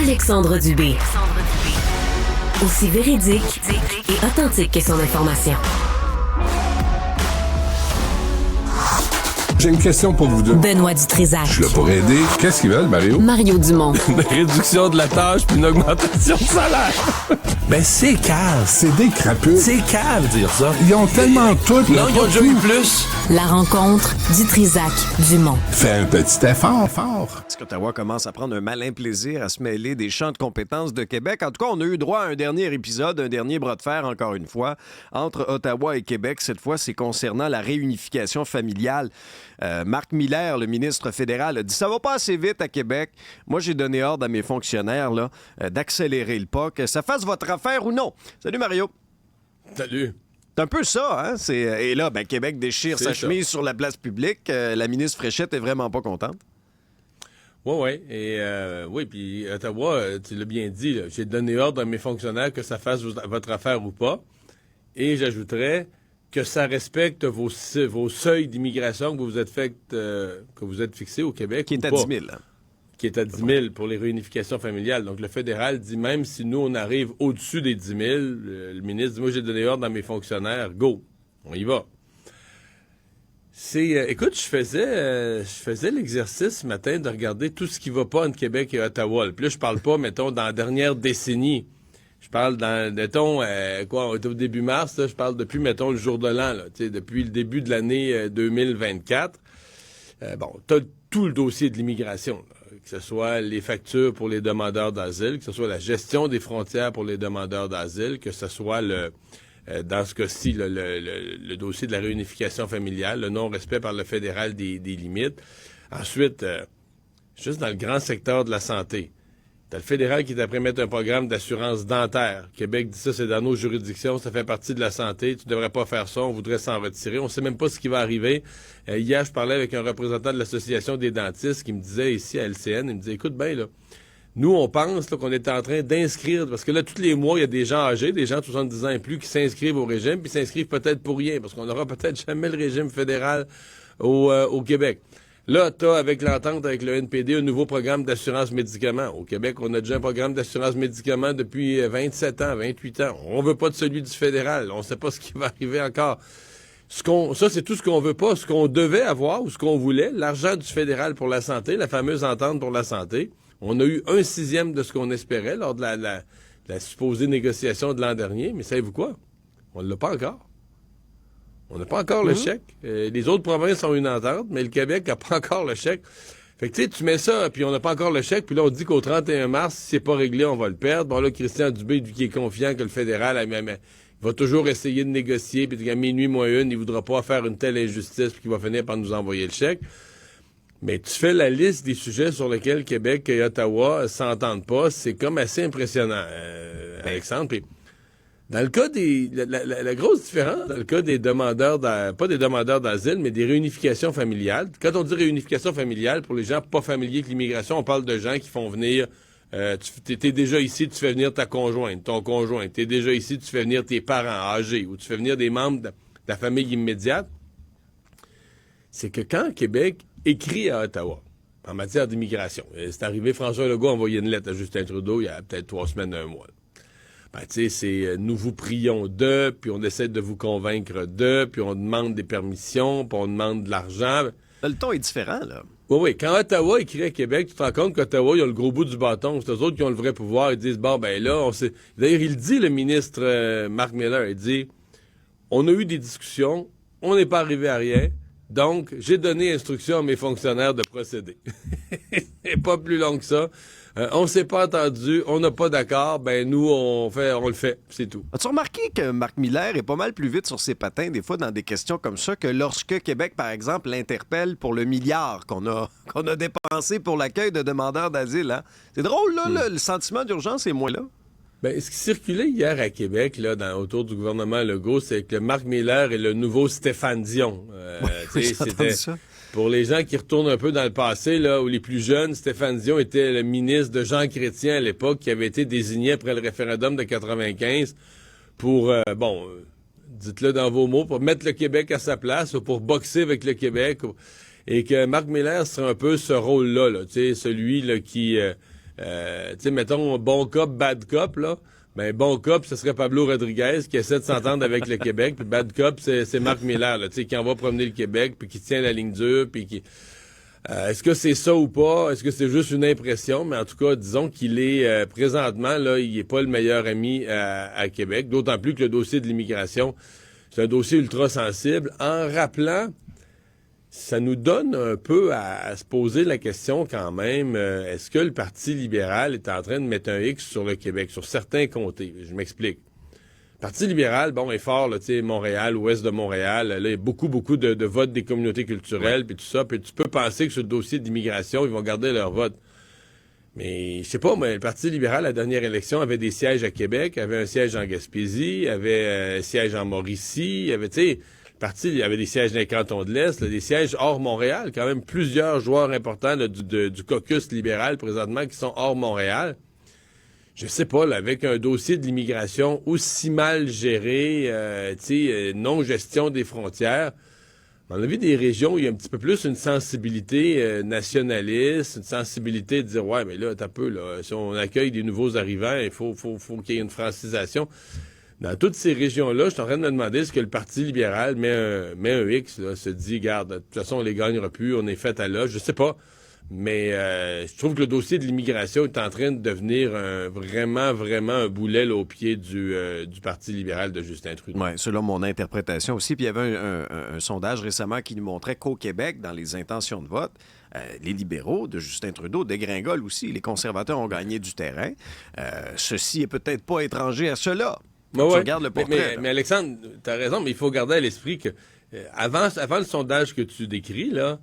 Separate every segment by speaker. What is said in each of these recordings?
Speaker 1: Alexandre Dubé. Aussi véridique et authentique que son information.
Speaker 2: J'ai une question pour vous deux.
Speaker 1: Benoît Dutrisac.
Speaker 2: Je suis là pour aider. Qu'est-ce qu'ils veulent, Mario?
Speaker 1: Mario Dumont.
Speaker 3: Une réduction de la tâche puis une augmentation de salaire. Ben, c'est cave.
Speaker 2: C'est des crapules.
Speaker 3: C'est cave, dire ça.
Speaker 2: Ils ont tellement tout.
Speaker 3: Non, ils ont déjà eu plus.
Speaker 1: La rencontre Dutrisac-Dumont.
Speaker 2: Fais un petit effort, fort.
Speaker 4: Est-ce qu'Ottawa commence à prendre un malin plaisir à se mêler des champs de compétences de Québec? En tout cas, on a eu droit à un dernier épisode, un dernier bras de fer, encore une fois, entre Ottawa et Québec. Cette fois, c'est concernant la réunification familiale. Marc Miller, le ministre fédéral, a dit « Ça va pas assez vite à Québec. Moi, j'ai donné ordre à mes fonctionnaires là, d'accélérer le pas, que ça fasse votre affaire ou non. » Salut, Mario.
Speaker 3: Salut.
Speaker 4: C'est un peu ça, hein? Et là, Québec déchire sa chemise sur la place publique. La ministre Fréchette est vraiment pas contente.
Speaker 3: Oui. Et oui, puis Ottawa, tu l'as bien dit, là, j'ai donné ordre à mes fonctionnaires que ça fasse votre affaire ou pas. Et j'ajouterais que ça respecte vos seuils d'immigration que vous êtes fixés au Québec.
Speaker 4: Qui est à 10 000. Hein?
Speaker 3: Qui est à 10 000 pour les réunifications familiales. Donc, le fédéral dit, même si nous, on arrive au-dessus des 10 000, le ministre dit, moi, j'ai donné ordre à mes fonctionnaires, go, on y va. Écoute, je faisais l'exercice ce matin de regarder tout ce qui va pas entre Québec et Ottawa. Puis là, je parle pas, mettons, dans la dernière décennie. Je parle mettons, on est au début mars, là, je parle depuis, mettons, le jour de l'an, là, depuis le début de l'année 2024. T'as tout le dossier de l'immigration, là, que ce soit les factures pour les demandeurs d'asile, que ce soit la gestion des frontières pour les demandeurs d'asile, que ce soit dans ce cas-ci, le dossier de la réunification familiale, le non-respect par le fédéral des limites. Ensuite, juste dans le grand secteur de la santé, t'as le fédéral qui est après mettre un programme d'assurance dentaire. Québec dit ça, c'est dans nos juridictions, ça fait partie de la santé, tu devrais pas faire ça, on voudrait s'en retirer. On sait même pas ce qui va arriver. Hier, je parlais avec un représentant de l'Association des dentistes qui me disait ici à LCN, il me disait, écoute bien, là, nous, on pense là, qu'on est en train d'inscrire, parce que là, tous les mois, il y a des gens âgés, des gens de 70 ans et plus, qui s'inscrivent au régime, puis s'inscrivent peut-être pour rien, parce qu'on n'aura peut-être jamais le régime fédéral au Québec. Là, t'as, avec l'entente avec le NPD, un nouveau programme d'assurance médicaments. Au Québec, on a déjà un programme d'assurance médicaments depuis 27 ans, 28 ans. On veut pas de celui du fédéral. On sait pas ce qui va arriver encore. Ça, c'est tout ce qu'on veut pas. Ce qu'on devait avoir ou ce qu'on voulait, l'argent du fédéral pour la santé, la fameuse entente pour la santé. On a eu 1/6 de ce qu'on espérait lors de la supposée négociation de l'an dernier. Mais savez-vous quoi? On ne l'a pas encore. On n'a pas encore le chèque. Les autres provinces ont une entente, mais le Québec n'a pas encore le chèque. Fait que tu sais, tu mets ça, puis on n'a pas encore le chèque, puis là, on dit qu'au 31 mars, si c'est pas réglé, on va le perdre. Bon, là, Christian Dubé, lui qui est confiant que le fédéral il va toujours essayer de négocier, puis qu'à minuit moins une, il voudra pas faire une telle injustice, puis qu'il va finir par nous envoyer le chèque. Mais tu fais la liste des sujets sur lesquels Québec et Ottawa s'entendent pas, c'est comme assez impressionnant, Alexandre. Puis dans le cas la grosse différence, dans le cas des demandeurs, pas des demandeurs d'asile, mais des réunifications familiales. Quand on dit réunification familiale, pour les gens pas familiers avec l'immigration, on parle de gens qui font venir, t'es déjà ici, tu fais venir ta conjointe, ton conjoint. T'es déjà ici, tu fais venir tes parents âgés, ou tu fais venir des membres de la famille immédiate. C'est que quand Québec écrit à Ottawa, en matière d'immigration, c'est arrivé, François Legault a envoyé une lettre à Justin Trudeau il y a peut-être 3 semaines, 1 mois. Tu sais, c'est nous vous prions d'eux, puis on essaie de vous convaincre d'eux, puis on demande des permissions, puis on demande de l'argent.
Speaker 4: Le ton est différent, là.
Speaker 3: Oui. Quand Ottawa écrit à Québec, tu te rends compte qu'Ottawa, ils ont le gros bout du bâton. C'est eux autres qui ont le vrai pouvoir. Ils disent, bon, ben là, on sait. D'ailleurs, il dit, le ministre Marc Miller, il dit, on a eu des discussions, on n'est pas arrivé à rien, donc j'ai donné instruction à mes fonctionnaires de procéder. C'est pas plus long que ça. On s'est pas entendu, on n'a pas d'accord, ben nous, on le fait, c'est tout.
Speaker 4: As-tu remarqué que Marc Miller est pas mal plus vite sur ses patins, des fois, dans des questions comme ça, que lorsque Québec, par exemple, l'interpelle pour le milliard qu'on a dépensé pour l'accueil de demandeurs d'asile, hein? C'est drôle, là, le sentiment d'urgence est moins là.
Speaker 3: Ben, ce qui circulait hier à Québec, là, autour du gouvernement Legault, c'est que Marc Miller est le nouveau Stéphane Dion. C'était ça. Pour les gens qui retournent un peu dans le passé, là, ou les plus jeunes, Stéphane Dion était le ministre de Jean Chrétien à l'époque, qui avait été désigné après le référendum de 95 pour, dites-le dans vos mots, pour mettre le Québec à sa place, ou pour boxer avec le Québec, et que Marc Miller serait un peu ce rôle-là, là, tu sais, celui là, qui Tu sais, mettons, bon cop, bad cop, là. Ben, bon cop, ce serait Pablo Rodriguez qui essaie de s'entendre avec le Québec, puis bad cop, c'est Marc Miller, là, tu sais, qui envoie promener le Québec, puis qui tient la ligne dure, puis qui... est-ce que c'est ça ou pas? Est-ce que c'est juste une impression? Mais en tout cas, disons qu'il est présentement, là, il est pas le meilleur ami à Québec, d'autant plus que le dossier de l'immigration, c'est un dossier ultra sensible, en rappelant... Ça nous donne un peu à se poser la question quand même, est-ce que le Parti libéral est en train de mettre un X sur le Québec, sur certains comtés? Je m'explique. Le Parti libéral, bon, est fort, là, tu sais, Montréal, ouest de Montréal, là, il y a beaucoup de votes des communautés culturelles, puis tout ça, puis tu peux penser que sur le dossier d'immigration, ils vont garder leur vote. Mais, je sais pas, mais le Parti libéral, à la dernière élection, avait des sièges à Québec, avait un siège en Gaspésie, avait un siège en Mauricie, avait, tu sais... Parti, il y avait des sièges dans les cantons de l'Est, là, des sièges hors Montréal, quand même plusieurs joueurs importants là, du caucus libéral présentement qui sont hors Montréal. Je sais pas, là, avec un dossier de l'immigration aussi mal géré, non-gestion des frontières, on a vu des régions où il y a un petit peu plus une sensibilité nationaliste, une sensibilité de dire, ouais, mais là, t'as un peu, là, si on accueille des nouveaux arrivants, il faut qu'il y ait une francisation. Dans toutes ces régions-là, je suis en train de me demander est-ce que le Parti libéral met un X, là, se dit, garde, de toute façon, on les gagnera plus, on est fait à l'âge, je sais pas. Mais je trouve que le dossier de l'immigration est en train de devenir vraiment un boulet là, au pied du Parti libéral de Justin Trudeau.
Speaker 4: Oui, selon mon interprétation aussi. Puis il y avait un sondage récemment qui nous montrait qu'au Québec, dans les intentions de vote, les libéraux de Justin Trudeau dégringolent aussi. Les conservateurs ont gagné du terrain. Ceci est peut-être pas étranger à cela.
Speaker 3: Ouais, ouais.
Speaker 4: Regarde le portrait.
Speaker 3: Mais Alexandre, t'as raison, mais il faut garder à l'esprit que avant le sondage que tu décris, là,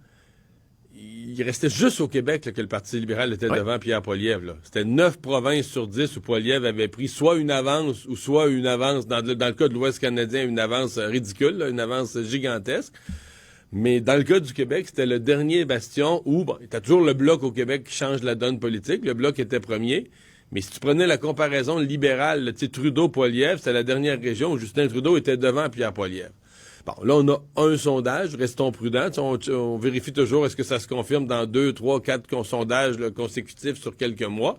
Speaker 3: il restait juste au Québec là, que le Parti libéral était devant Pierre Poilievre. Là. C'était 9 provinces sur 10 où Poilievre avait pris soit une avance ou soit une avance, dans le cas de l'Ouest canadien, une avance ridicule, là, une avance gigantesque. Mais dans le cas du Québec, c'était le dernier bastion où, bon, il y a toujours le Bloc au Québec qui change la donne politique. Le Bloc était premier. Mais si tu prenais la comparaison libérale, tu sais, Trudeau-Poilievre, c'était la dernière région où Justin Trudeau était devant Pierre Poilievre. Bon, là, on a un sondage, restons prudents. On vérifie toujours est-ce que ça se confirme dans 2, 3, 4 sondages là, consécutifs sur quelques mois.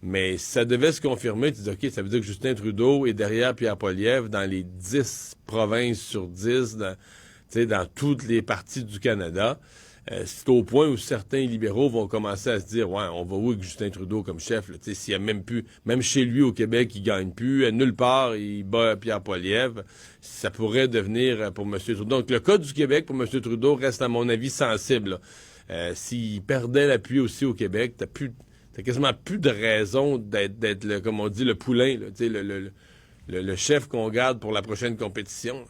Speaker 3: Mais si ça devait se confirmer, tu dis, OK, ça veut dire que Justin Trudeau est derrière Pierre Poilievre dans les 10 provinces sur 10, dans toutes les parties du Canada. C'est au point où certains libéraux vont commencer à se dire, ouais, on va où avec Justin Trudeau comme chef, là, s'il y a même chez lui au Québec, il gagne plus, nulle part, il bat Pierre Poilievre, ça pourrait devenir pour M. Trudeau. Donc, le cas du Québec pour M. Trudeau reste, à mon avis, sensible. S'il perdait l'appui aussi au Québec, t'as quasiment plus de raison d'être comme on dit, le poulain, là, le chef qu'on garde pour la prochaine compétition, là.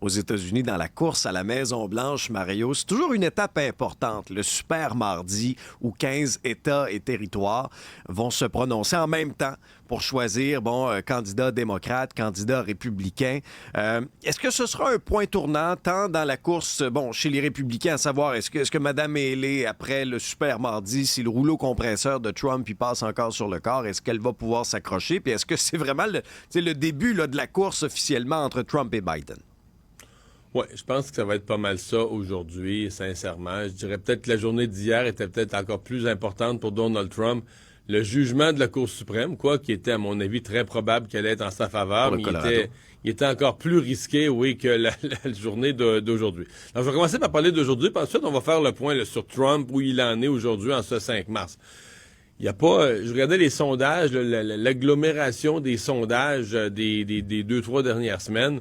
Speaker 4: Aux États-Unis, dans la course à la Maison-Blanche, Mario, c'est toujours une étape importante, le super mardi, où 15 États et territoires vont se prononcer en même temps pour choisir, candidat démocrate, candidat républicain. Est-ce que ce sera un point tournant, tant dans la course, chez les républicains, à savoir, est-ce que Mme Haley, après le super mardi, si le rouleau compresseur de Trump il passe encore sur le corps, est-ce qu'elle va pouvoir s'accrocher? Puis est-ce que c'est vraiment le début là, de la course officiellement entre Trump et Biden?
Speaker 3: Oui, je pense que ça va être pas mal ça aujourd'hui, sincèrement. Je dirais peut-être que la journée d'hier était peut-être encore plus importante pour Donald Trump. Le jugement de la Cour suprême, qui était, à mon avis, très probable qu'elle allait être en sa faveur, mais il était encore plus risqué, oui, que la journée d'aujourd'hui. Alors, je vais commencer par parler d'aujourd'hui, puis ensuite, on va faire le point là, sur Trump, où il en est aujourd'hui, en ce 5 mars. Il n'y a pas... je regardais les sondages, l'agglomération des sondages des 2-3 dernières semaines.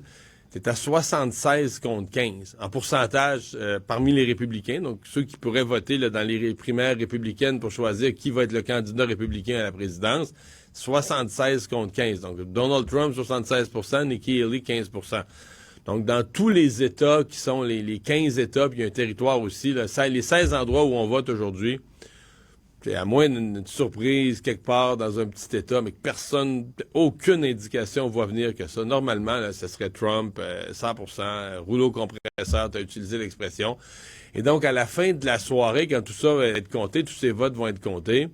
Speaker 3: C'est à 76 contre 15, en pourcentage parmi les républicains, donc ceux qui pourraient voter là, dans les primaires républicaines pour choisir qui va être le candidat républicain à la présidence, 76 contre 15. Donc Donald Trump, 76 %, Nikki Haley, 15 %. Donc dans tous les États qui sont les 15 États, puis il y a un territoire aussi, là, les 16 endroits où on vote aujourd'hui, à moins d'une surprise quelque part dans un petit État, mais que aucune indication voit venir que ça. Normalement, là, ce serait Trump, 100%, rouleau compresseur, tu as utilisé l'expression. Et donc, à la fin de la soirée, quand tout ça va être compté, tous ces votes vont être comptés,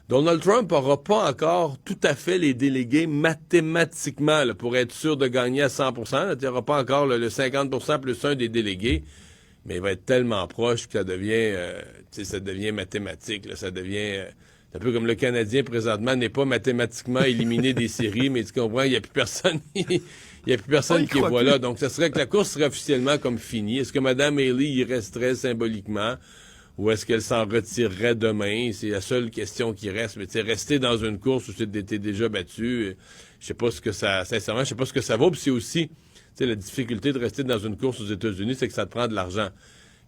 Speaker 3: Donald Trump n'aura pas encore tout à fait les délégués mathématiquement là, pour être sûr de gagner à 100%. Il n'y aura pas encore le 50% plus un des délégués. Mais il va être tellement proche que ça devient mathématique. Là, ça devient C'est un peu comme le Canadien, présentement, n'est pas mathématiquement éliminé des séries, mais tu comprends, il n'y a plus personne... Il n'y a plus personne qui est voilà. Donc, ça serait que la course serait officiellement comme finie. Est-ce que Mme Haley y resterait symboliquement ou est-ce qu'elle s'en retirerait demain? C'est la seule question qui reste. Mais tu sais, rester dans une course où tu étais déjà battu, je sais pas ce que ça... Sincèrement, je sais pas ce que ça vaut. Puis c'est aussi, tu sais, la difficulté de rester dans une course aux États-Unis, c'est que ça te prend de l'argent.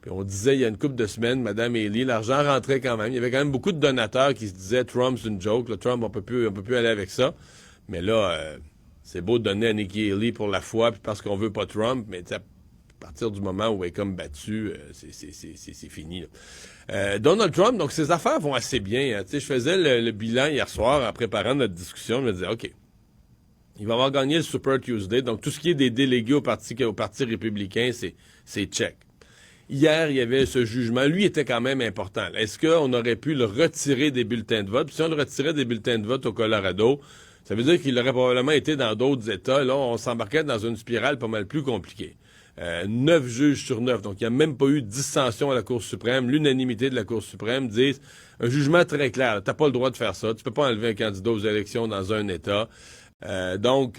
Speaker 3: Puis on disait il y a une couple de semaines, Mme Haley, l'argent rentrait quand même. Il y avait quand même beaucoup de donateurs qui se disaient Trump, c'est une joke. Là, Trump, on peut plus aller avec ça. Mais là... c'est beau de donner à Nikki Haley pour la foi puis parce qu'on veut pas Trump, mais à partir du moment où elle est comme battue, c'est fini. Donald Trump, donc ses affaires vont assez bien. Hein. Je faisais le bilan hier soir en préparant notre discussion. Je me disais, OK, il va avoir gagné le Super Tuesday. Donc tout ce qui est des délégués au parti républicain, c'est check. Hier, il y avait ce jugement. Lui était quand même important. Est-ce qu'on aurait pu le retirer des bulletins de vote? Puis si on le retirait des bulletins de vote au Colorado, ça veut dire qu'il aurait probablement été dans d'autres États. Là, on s'embarquait dans une spirale pas mal plus compliquée. 9 juges sur 9. Donc, il n'y a même pas eu de dissension à la Cour suprême. L'unanimité de la Cour suprême disent un jugement très clair. T'as pas le droit de faire ça. Tu peux pas enlever un candidat aux élections dans un État. Donc,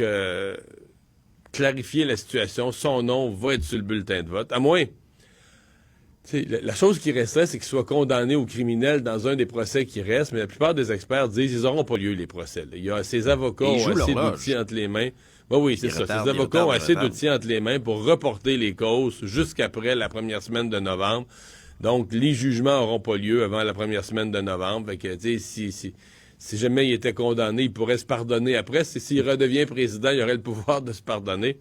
Speaker 3: clarifier la situation. Son nom va être sur le bulletin de vote. À moins... La chose qui resterait, c'est qu'il soit condamné au criminel dans un des procès qui restent, mais la plupart des experts disent qu'ils n'auront pas lieu, les procès. Il y a ses avocats ont assez d'outils entre les mains. Oui, c'est ça. Ses avocats ont assez d'outils entre les mains pour reporter les causes jusqu'après la première semaine de novembre. Donc, les jugements n'auront pas lieu avant la première semaine de novembre. Fait que, si jamais il était condamné, il pourrait se pardonner après. S'il redevient président, il aurait le pouvoir de se pardonner.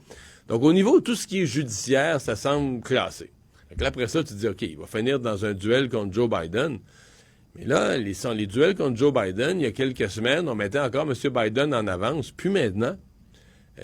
Speaker 3: Donc, au niveau de tout ce qui est judiciaire, ça semble classé. Fait que là, après ça, tu te dis, OK, il va finir dans un duel contre Joe Biden. Mais là, les duels contre Joe Biden, il y a quelques semaines, on mettait encore M. Biden en avance. Puis maintenant,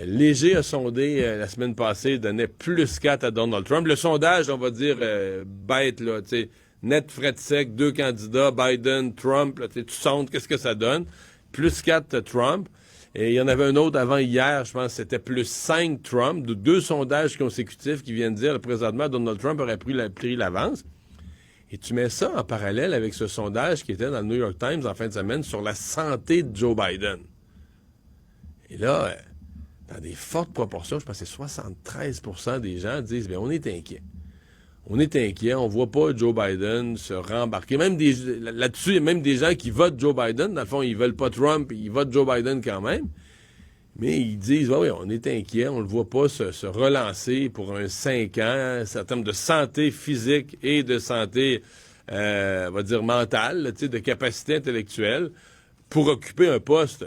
Speaker 3: Léger a sondé la semaine passée, donnait plus 4 à Donald Trump. Le sondage, on va dire, bête, là, tu sais, net, frais de sec, 2 candidats, Biden, Trump, là, tu sondes, qu'est-ce que ça donne? Plus 4 Trump. Et il y en avait un autre avant hier, je pense que c'était plus 5 Trump, de 2 sondages consécutifs qui viennent dire, présentement, Donald Trump aurait pris l'avance. Et tu mets ça en parallèle avec ce sondage qui était dans le New York Times en fin de semaine sur la santé de Joe Biden. Et là, dans des fortes proportions, je pense que c'est 73% des gens disent, bien, on est inquiet. On est inquiet, on voit pas Joe Biden se rembarquer. Même là-dessus, il y a même des gens qui votent Joe Biden. Dans le fond, ils veulent pas Trump, ils votent Joe Biden quand même. Mais ils disent, oui, on est inquiet, on le voit pas se relancer pour un 5 ans, en termes de santé physique et de santé, on va dire, mentale, de capacité intellectuelle, pour occuper un poste.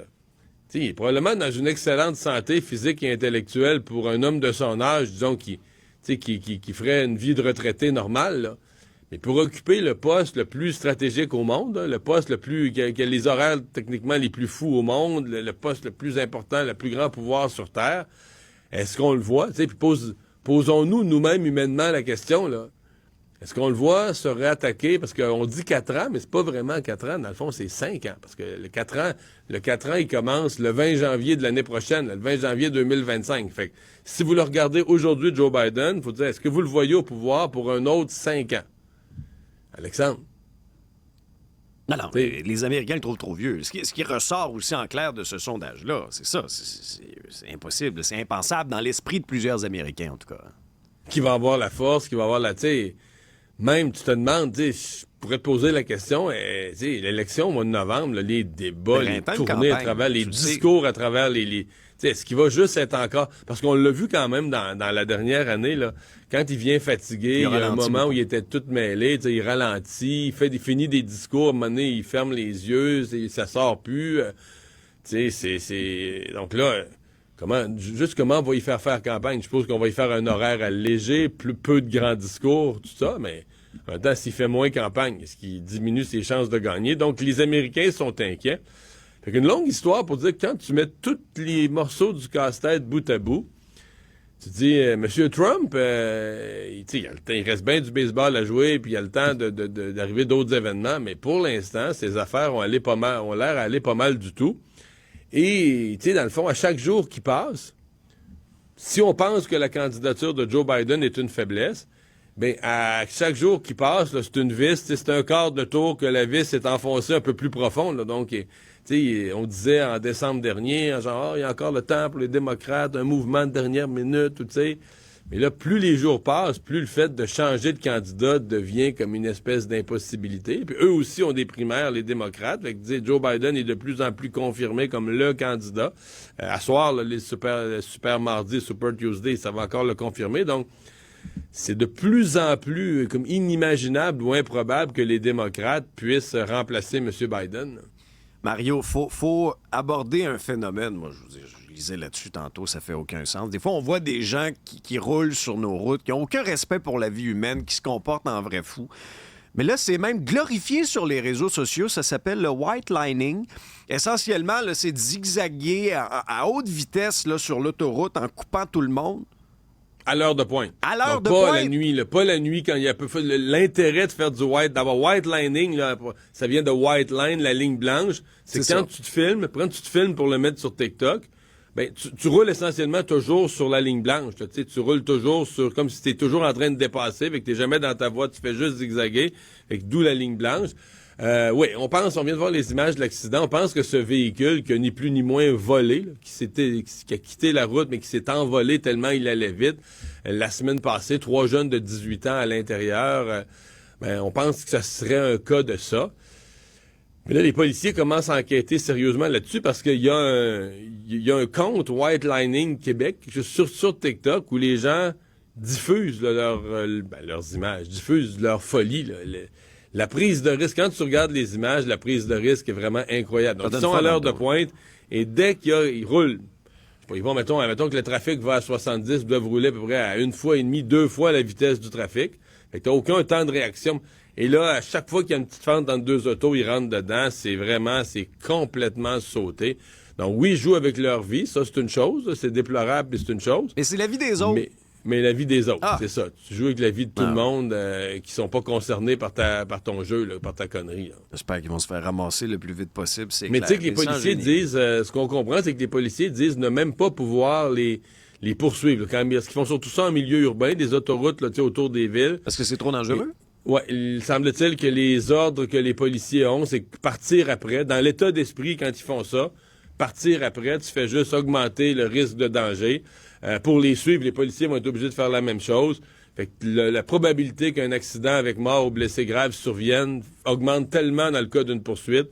Speaker 3: Il est probablement dans une excellente santé physique et intellectuelle pour un homme de son âge, disons, qui ferait une vie de retraité normale, là. Mais pour occuper le poste le plus stratégique au monde, le poste le plus qui a les horaires techniquement les plus fous au monde, le poste le plus important, le plus grand pouvoir sur Terre, est-ce qu'on le voit? Puis posons-nous nous-mêmes humainement la question, là. Est-ce qu'on le voit se réattaquer? Parce qu'on dit 4 ans, mais c'est pas vraiment 4 ans. Dans le fond, c'est 5 ans. Parce que le 4 ans, il commence le 20 janvier de l'année prochaine, le 20 janvier 2025. Fait que si vous le regardez aujourd'hui, Joe Biden, il faut dire, est-ce que vous le voyez au pouvoir pour un autre 5 ans? Alexandre?
Speaker 4: Non, les Américains le trouvent trop vieux. Ce qui ressort aussi en clair de ce sondage-là, c'est ça. C'est impossible. C'est impensable dans l'esprit de plusieurs Américains, en tout cas.
Speaker 3: Qui va avoir la force, qui va avoir la... Même, tu te demandes, je pourrais te poser la question, l'élection au mois de novembre, là, les débats, les tournées à travers, les discours à travers les est-ce qu'il va juste être encore... Parce qu'on l'a vu quand même dans la dernière année, là, quand il vient fatigué, il y a un moment où il était tout mêlé, il ralentit, il finit des discours, à un moment donné, il ferme les yeux, ça sort plus. Donc là... Comment on va y faire campagne? Je suppose qu'on va y faire un horaire allégé, peu de grands discours, tout ça, mais en même temps, s'il fait moins campagne, est-ce qu'il diminue ses chances de gagner? Donc, les Américains sont inquiets. Fait qu'une longue histoire pour dire que quand tu mets tous les morceaux du casse-tête bout à bout, tu dis, Monsieur Trump, il reste bien du baseball à jouer, puis il y a le temps d'arriver d'autres événements, mais pour l'instant, ses affaires ont l'air à aller pas mal du tout. Et, dans le fond, à chaque jour qui passe, si on pense que la candidature de Joe Biden est une faiblesse, Ben, à chaque jour qui passe, là, c'est une vis, c'est un quart de tour que la vis est enfoncée un peu plus profond. Là, donc, on disait en décembre dernier, genre, il y a encore le temps pour les démocrates, un mouvement de dernière minute, tu sais. Mais là, plus les jours passent, plus le fait de changer de candidat devient comme une espèce d'impossibilité. Puis eux aussi ont des primaires, les démocrates. Fait que, Joe Biden est de plus en plus confirmé comme le candidat. À soir, là, les super mardi, Super Tuesday, ça va encore le confirmer. Donc, c'est de plus en plus comme inimaginable ou improbable que les démocrates puissent remplacer M. Biden.
Speaker 4: Mario, faut aborder un phénomène. Moi, je lisais là-dessus tantôt, ça fait aucun sens. Des fois, on voit des gens qui roulent sur nos routes, qui n'ont aucun respect pour la vie humaine, qui se comportent en vrais fous. Mais là, c'est même glorifié sur les réseaux sociaux. Ça s'appelle le white lining. Essentiellement, là, c'est de zigzaguer à haute vitesse là, sur l'autoroute en coupant tout le monde.
Speaker 3: À l'heure de pointe.
Speaker 4: À l'heure de
Speaker 3: pas
Speaker 4: pointe.
Speaker 3: La nuit, là, pas la nuit quand il y a peu. L'intérêt de faire d'avoir white lining, là, ça vient de white line, la ligne blanche. C'est que quand tu te filmes pour le mettre sur TikTok, ben tu roules essentiellement toujours sur la ligne blanche. Là, tu roules toujours sur comme si tu es toujours en train de dépasser, fait que tu n'es jamais dans ta voie, tu fais juste zigzaguer, fait que d'où la ligne blanche. Oui, on vient de voir les images de l'accident, on pense que ce véhicule qui a ni plus ni moins volé, là, qui a quitté la route, mais qui s'est envolé tellement il allait vite, la semaine passée, 3 jeunes de 18 ans à l'intérieur, on pense que ça serait un cas de ça. Mais là, les policiers commencent à enquêter sérieusement là-dessus parce qu'il y a un compte White Lining Québec sur TikTok où les gens diffusent là, leurs images, diffusent leur folie, là, la prise de risque, quand tu regardes les images, la prise de risque est vraiment incroyable. Donc, ils sont à l'heure de pointe et dès ils roulent, ils vont, mettons que le trafic va à 70, ils doivent rouler à peu près à 1,5 fois, 2 fois la vitesse du trafic. Fait que t'as aucun temps de réaction. Et là, à chaque fois qu'il y a une petite fente entre 2 autos, ils rentrent dedans. C'est complètement sauté. Donc oui, ils jouent avec leur vie. Ça, c'est une chose. C'est déplorable, mais c'est une chose.
Speaker 4: Mais c'est la vie des autres.
Speaker 3: Mais la vie des autres, c'est ça. Tu joues avec la vie de tout le monde qui sont pas concernés par ton jeu, là, par ta connerie. Là.
Speaker 4: J'espère qu'ils vont se faire ramasser le plus vite possible, c'est
Speaker 3: mais
Speaker 4: clair.
Speaker 3: Tu sais que les policiers disent, ce qu'on comprend, c'est que les policiers disent ne même pas pouvoir les poursuivre. Là, parce qu'ils font surtout ça en milieu urbain, des autoroutes là, autour des villes.
Speaker 4: Parce que c'est trop dangereux?
Speaker 3: Oui, il semble-t-il que les ordres que les policiers ont, c'est partir après. Dans l'état d'esprit, quand ils font ça, partir après, tu fais juste augmenter le risque de danger. Pour les suivre, les policiers vont être obligés de faire la même chose. Fait que la probabilité qu'un accident avec mort ou blessé grave survienne augmente tellement dans le cas d'une poursuite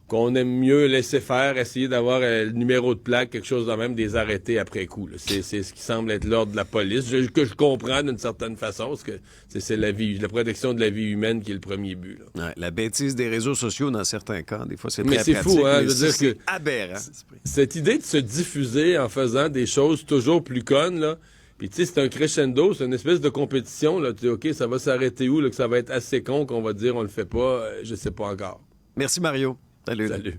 Speaker 3: qu'on aime mieux laisser faire, essayer d'avoir le numéro de plaque, quelque chose de même, des arrêtés après coup. Là. C'est ce qui semble être l'ordre de la police, que je comprends d'une certaine façon, parce que c'est la protection de la vie humaine qui est le premier but. Là.
Speaker 4: Ouais, la bêtise des réseaux sociaux, dans certains cas, des fois, c'est très
Speaker 3: pratique. Mais c'est fou, hein? Je veux dire
Speaker 4: c'est aberrant.
Speaker 3: Cette idée de se diffuser en faisant des choses toujours plus connes, là, puis tu sais, c'est un crescendo, c'est une espèce de compétition, là. Tu dis, OK, ça va s'arrêter où, là, que ça va être assez con qu'on va dire on le fait pas, je sais pas encore.
Speaker 4: Merci, Mario. Salut.